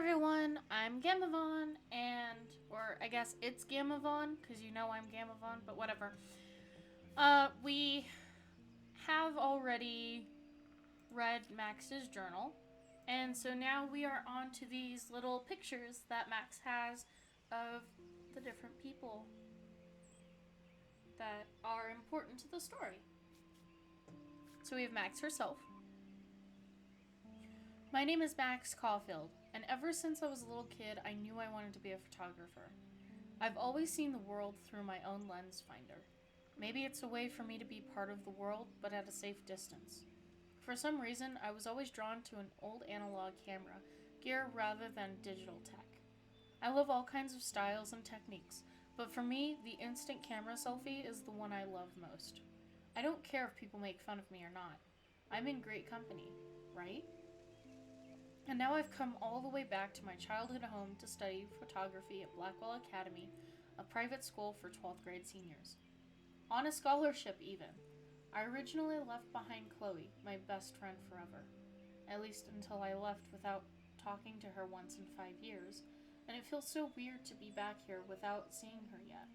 everyone, I'm Gamavon, or I guess it's Gamavon, because you know I'm Gamavon, but whatever. We have already read Max's journal, and so now we are on to these little pictures that Max has of the different people that are important to the story. So we have Max herself. My name is Max Caulfield, and ever since I was a little kid, I knew I wanted to be a photographer. I've always seen the world through my own lens finder. Maybe it's a way for me to be part of the world, but at a safe distance. For some reason, I was always drawn to an old analog camera gear rather than digital tech. I love all kinds of styles and techniques, but for me, the instant camera selfie is the one I love most. I don't care if people make fun of me or not. I'm in great company, right? And now I've come all the way back to my childhood home to study photography at Blackwell Academy, a private school for 12th grade seniors. On a scholarship, even. I originally left behind Chloe, my best friend forever. At least until I left without talking to her once in 5 years, and it feels so weird to be back here without seeing her yet.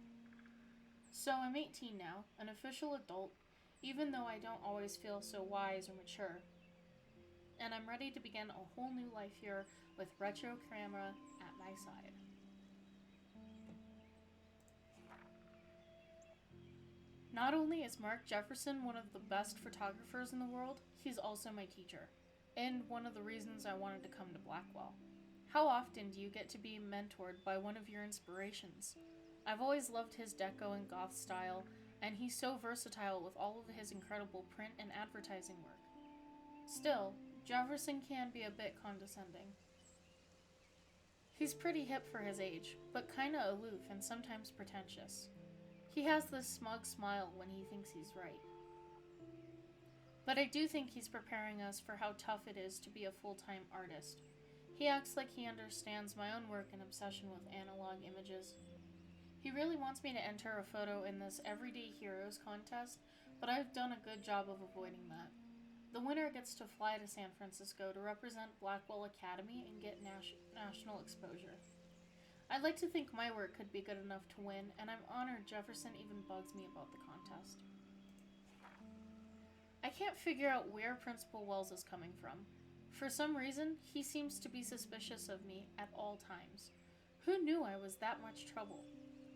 So I'm 18 now, an official adult, even though I don't always feel so wise or mature. And I'm ready to begin a whole new life here with retro camera at my side. Not only is Mark Jefferson one of the best photographers in the world, he's also my teacher, and one of the reasons I wanted to come to Blackwell. How often do you get to be mentored by one of your inspirations? I've always loved his deco and goth style, and he's so versatile with all of his incredible print and advertising work. Still, Jefferson can be a bit condescending. He's pretty hip for his age, but kinda aloof and sometimes pretentious. He has this smug smile when he thinks he's right. But I do think he's preparing us for how tough it is to be a full-time artist. He acts like he understands my own work and obsession with analog images. He really wants me to enter a photo in this Everyday Heroes contest, but I've done a good job of avoiding that. The winner gets to fly to San Francisco to represent Blackwell Academy and get national exposure. I'd like to think my work could be good enough to win, and I'm honored Jefferson even bugs me about the contest. I can't figure out where Principal Wells is coming from. For some reason, he seems to be suspicious of me at all times. Who knew I was that much trouble?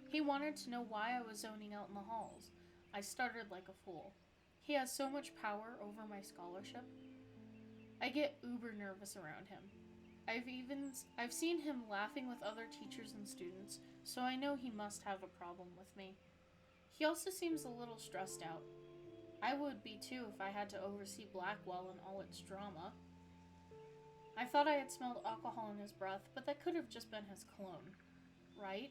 He wanted to know why I was zoning out in the halls. I stuttered like a fool. He has so much power over my scholarship. I get uber nervous around him. I've seen him laughing with other teachers and students, so I know he must have a problem with me. He also seems a little stressed out. I would be too if I had to oversee Blackwell and all its drama. I thought I had smelled alcohol in his breath, but that could have just been his cologne, right?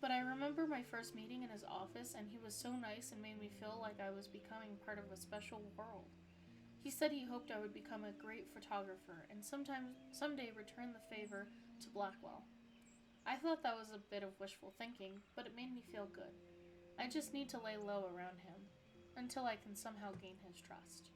But I remember my first meeting in his office, and he was so nice and made me feel like I was becoming part of a special world. He said he hoped I would become a great photographer and someday return the favor to Blackwell. I thought that was a bit of wishful thinking, but it made me feel good. I just need to lay low around him, until I can somehow gain his trust.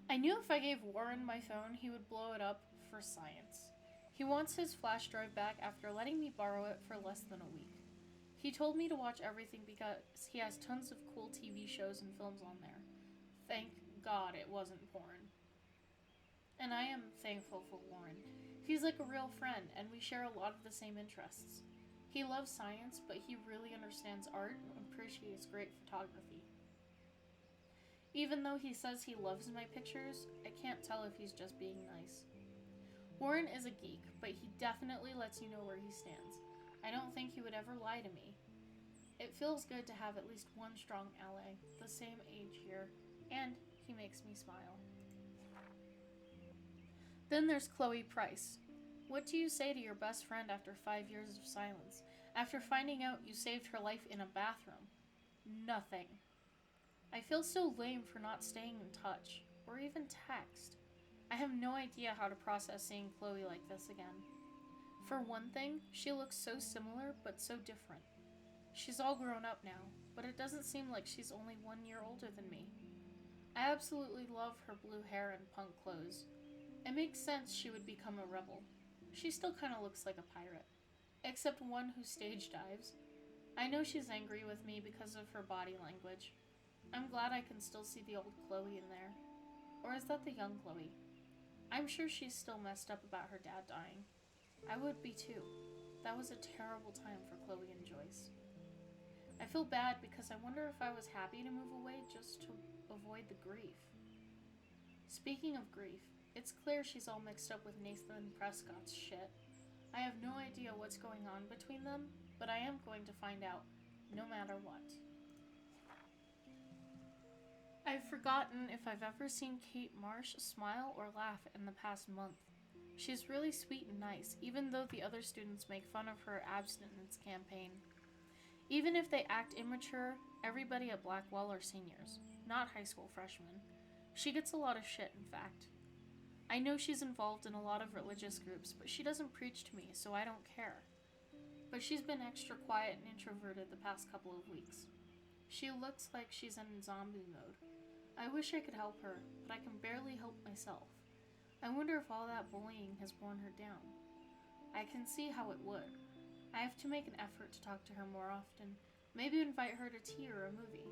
I knew if I gave Warren my phone, he would blow it up for science. He wants his flash drive back after letting me borrow it for less than a week. He told me to watch everything because he has tons of cool TV shows and films on there. Thank God it wasn't porn. And I am thankful for Warren. He's like a real friend, and we share a lot of the same interests. He loves science, but he really understands art and appreciates great photography. Even though he says he loves my pictures, I can't tell if he's just being nice. Warren is a geek, but he definitely lets you know where he stands. I don't think he would ever lie to me. It feels good to have at least one strong ally, the same age here, and he makes me smile. Then there's Chloe Price. What do you say to your best friend after 5 years of silence? After finding out you saved her life in a bathroom? Nothing. I feel so lame for not staying in touch, or even text. I have no idea how to process seeing Chloe like this again. For one thing, she looks so similar but so different. She's all grown up now, but it doesn't seem like she's only 1 year older than me. I absolutely love her blue hair and punk clothes. It It makes sense she would become a rebel. She still kind of looks like a pirate, except one who stage dives. I know she's angry with me because of her body language. I'm glad I can still see the old Chloe in there. Or is that the young Chloe? I'm sure she's still messed up about her dad dying. I would be too. That was a terrible time for Chloe and Joyce. I feel bad because I wonder if I was happy to move away just to avoid the grief. Speaking of grief, it's clear she's all mixed up with Nathan Prescott's shit. I have no idea what's going on between them, but I am going to find out, no matter what. I've forgotten if I've ever seen Kate Marsh smile or laugh in the past month. She's really sweet and nice, even though the other students make fun of her abstinence campaign. Even if they act immature, everybody at Blackwell are seniors, not high school freshmen. She gets a lot of shit, in fact. I know she's involved in a lot of religious groups, but she doesn't preach to me, so I don't care. But she's been extra quiet and introverted the past couple of weeks. She looks like she's in zombie mode. I wish I could help her, but I can barely help myself. I wonder if all that bullying has worn her down. I can see how it would. I have to make an effort to talk to her more often, maybe invite her to tea or a movie.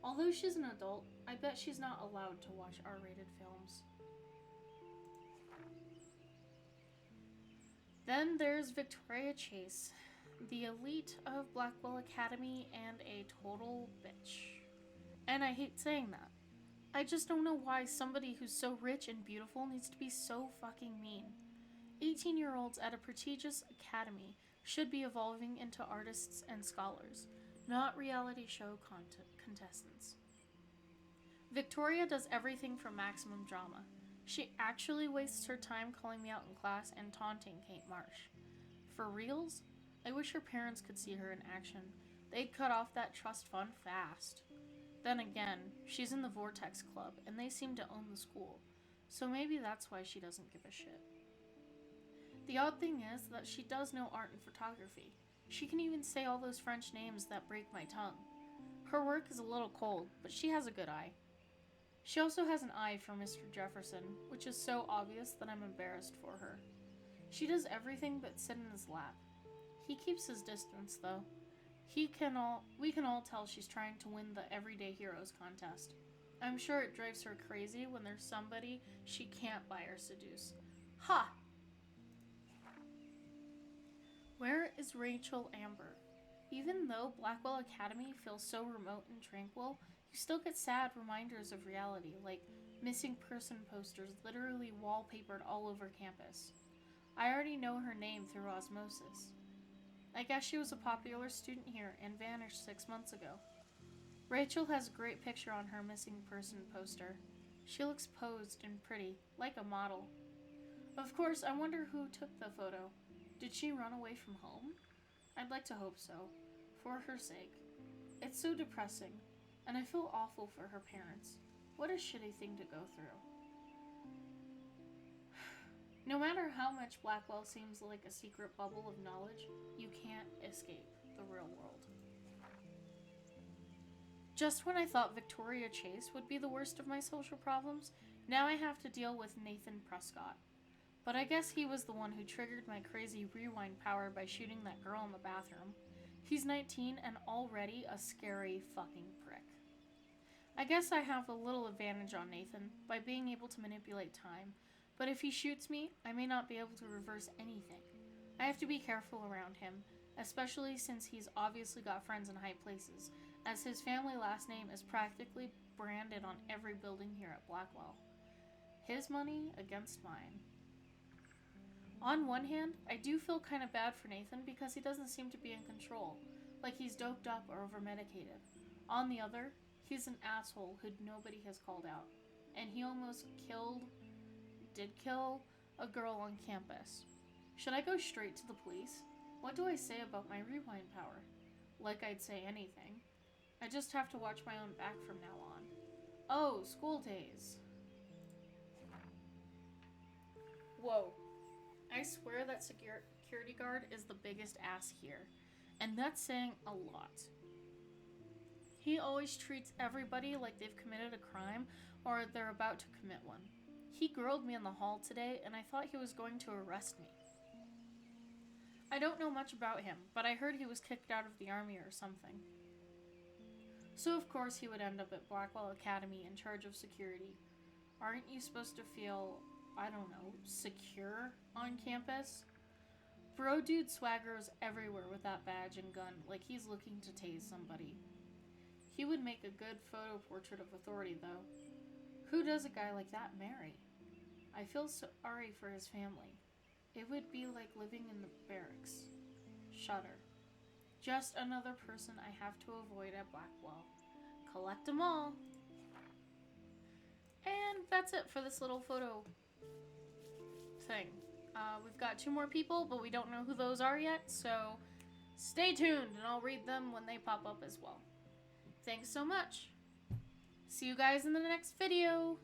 Although she's an adult, I bet she's not allowed to watch R-rated films. Then there's Victoria Chase, the elite of Blackwell Academy and a total bitch. And I hate saying that. I just don't know why somebody who's so rich and beautiful needs to be so fucking mean. 18-year-olds at a prestigious academy should be evolving into artists and scholars, not reality show contestants. Victoria does everything for maximum drama. She actually wastes her time calling me out in class and taunting Kate Marsh. For reals? I wish her parents could see her in action. They'd cut off that trust fund fast. Then again, she's in the Vortex Club, and they seem to own the school, so maybe that's why she doesn't give a shit. The odd thing is that she does know art and photography. She can even say all those French names that break my tongue. Her work is a little cold, but she has a good eye. She also has an eye for Mr. Jefferson, which is so obvious that I'm embarrassed for her. She does everything but sit in his lap. He keeps his distance, though. We can all tell she's trying to win the Everyday Heroes contest. I'm sure it drives her crazy when there's somebody she can't buy or seduce. Ha! Where is Rachel Amber? Even though Blackwell Academy feels so remote and tranquil, you still get sad reminders of reality, like missing person posters literally wallpapered all over campus. I already know her name through osmosis. I guess she was a popular student here and vanished 6 months ago. Rachel has a great picture on her missing person poster. She looks posed and pretty, like a model. Of course, I wonder who took the photo. Did she run away from home? I'd like to hope so, for her sake. It's so depressing, and I feel awful for her parents. What a shitty thing to go through. No matter how much Blackwell seems like a secret bubble of knowledge, you can't escape the real world. Just when I thought Victoria Chase would be the worst of my social problems, now I have to deal with Nathan Prescott. But I guess he was the one who triggered my crazy rewind power by shooting that girl in the bathroom. He's 19 and already a scary fucking prick. I guess I have a little advantage on Nathan by being able to manipulate time, but if he shoots me, I may not be able to reverse anything. I have to be careful around him, especially since he's obviously got friends in high places, as his family last name is practically branded on every building here at Blackwell. His money against mine. On one hand, I do feel kind of bad for Nathan because he doesn't seem to be in control, like he's doped up or over-medicated. On the other, he's an asshole who nobody has called out, and he almost did kill a girl on campus. Should I go straight to the police? What do I say about my rewind power? Like I'd say anything. I just have to watch my own back from now on. Oh, school days. Whoa. I swear that security guard is the biggest ass here, and that's saying a lot. He always treats everybody like they've committed a crime or they're about to commit one. He grilled me in the hall today, and I thought he was going to arrest me. I don't know much about him, but I heard he was kicked out of the army or something. So of course he would end up at Blackwell Academy in charge of security. Aren't you supposed to feel, I don't know, secure on campus? Bro dude swaggers everywhere with that badge and gun, like he's looking to tase somebody. He would make a good photo portrait of authority, though. Who does a guy like that marry? I feel sorry for his family. It would be like living in the barracks. Shudder. Just another person I have to avoid at Blackwell. Collect them all. And that's it for this little photo thing. We've got 2 more people, but we don't know who those are yet, so stay tuned and I'll read them when they pop up as well. Thanks so much. See you guys in the next video.